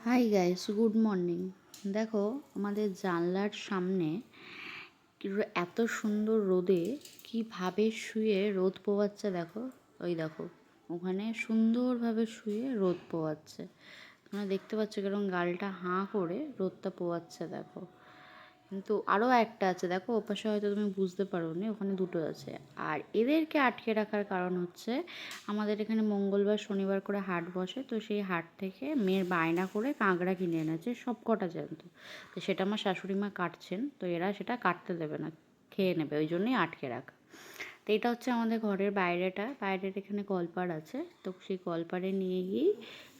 Hi guys, good morning. দেখো, আমাদের জানলার সামনে এত সুন্দর রোদে কিভাবে শুয়ে রোদ পোয়াচ্ছে। দেখো, ওই দেখো, ওখানে সুন্দরভাবে শুয়ে রোদ পোয়াচ্ছে। তোমরা দেখতে পাচ্ছ কিরকম গালটা হাঁ করে রোদটা পোয়াচ্ছে। দেখো, কিন্তু আরও একটা আছে, দেখো ওপাশে হয়তো তুমি বুঝতে পারো নি, ওখানে দুটো আছে। আর এদেরকে আটকে রাখার কারণ হচ্ছে আমাদের এখানে মঙ্গলবার শনিবার করে হাট বসে, তো সেই হাট থেকে মেয়ের বায়না করে কাঁকড়া কিনে এনেছে সব কটা জ্যান্ত। তো সেটা আমার শাশুড়ি মা কাটছেন, তো এরা সেটা কাটতে দেবে না, খেয়ে নেবে, ওই জন্যই আটকে রাখা। তো এটা হচ্ছে আমাদের ঘরের বাইরের এখানে কলপাড় আছে, তো সেই কলপাড়ে নিয়ে গিয়েই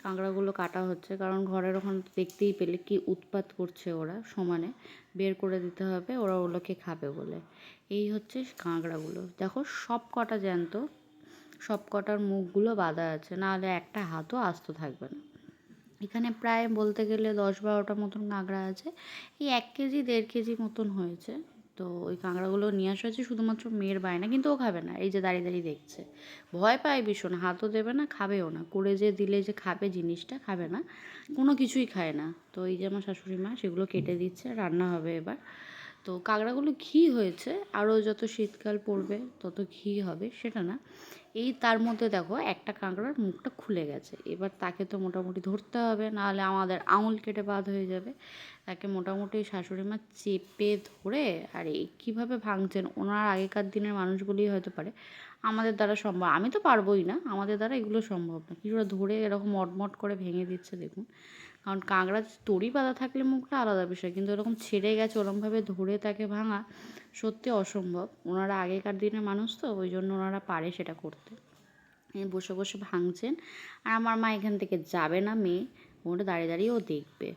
কাঁকড়াগুলো কাটা হচ্ছে। কারণ ঘরের ওখানে দেখতেই পেলে কি উৎপাত করছে ওরা, সমানে বের করে দিতে হবে, ওরা ওগুলোকে খাবে বলে। এই হচ্ছে কাঁকড়াগুলো, দেখো সব কটা জ্যান্ত, সব কটার মুখগুলো বাঁধা আছে, নাহলে একটা হাতও আস্ত থাকবে না। এখানে প্রায় বলতে গেলে 10-12টা মতন কাঁকড়া আছে, এই 1 কেজি 1.5 কেজি মতন হয়েছে। তো ওই কাঁকড়াগুলো নিয়ে আসা হয়েছে শুধুমাত্র মেয়ের বায়না, কিন্তু ও খাবে না, এই যে দাঁড়িয়ে দাঁড়িয়ে দেখছে, ভয় পায় ভীষণ, হাতও দেবে না, খাবেও না, করে যে দিলে যে খাবে জিনিসটা, খাবে না, কোনো কিছুই খায় না। তো এই যে আমার শাশুড়ি মা সেগুলো কেটে দিচ্ছে, রান্না হবে এবার। তো কাঁকড়াগুলো ঘি হয়েছে, আরও যত শীতকাল পড়বে তত ঘি হবে সেটা না, এই তার মধ্যে দেখো একটা কাঁকড়ার মুখটা খুলে গেছে। এবার তাকে তো মোটামুটি ধরতে হবে, নাহলে আমাদের আঙুল কেটে বাদ হয়ে যাবে। তাকে মোটামুটি শাশুড়ি মা চেপে ধরে, আর এই কীভাবে ভাঙছেন, ওনার আগেকার দিনের মানুষগুলোই হয়তো পারে, আমাদের দ্বারা সম্ভব, আমি তো পারবোই না, আমাদের দ্বারা এগুলো সম্ভব না। কিছুটা ধরে এরকম মটমট করে ভেঙে দিচ্ছে দেখুন। কারণ কাঁকড়া দড়ি বাঁধা থাকলে মুখটা আলাদা বিষয়, কিন্তু এরকম ছেড়ে গেছে, ওরমভাবে ধরে তাকে ভাঙা সত্যি অসম্ভব। ওনারা আগেকার দিনের মানুষ, তো ওই জন্য ওনারা পারে সেটা করতে। বসে বসে ভাঙছেন, আর আমার মা এখান থেকে যাবে না, মেয়ে ওটা দাঁড়িয়ে দাঁড়িয়ে ও দেখবে।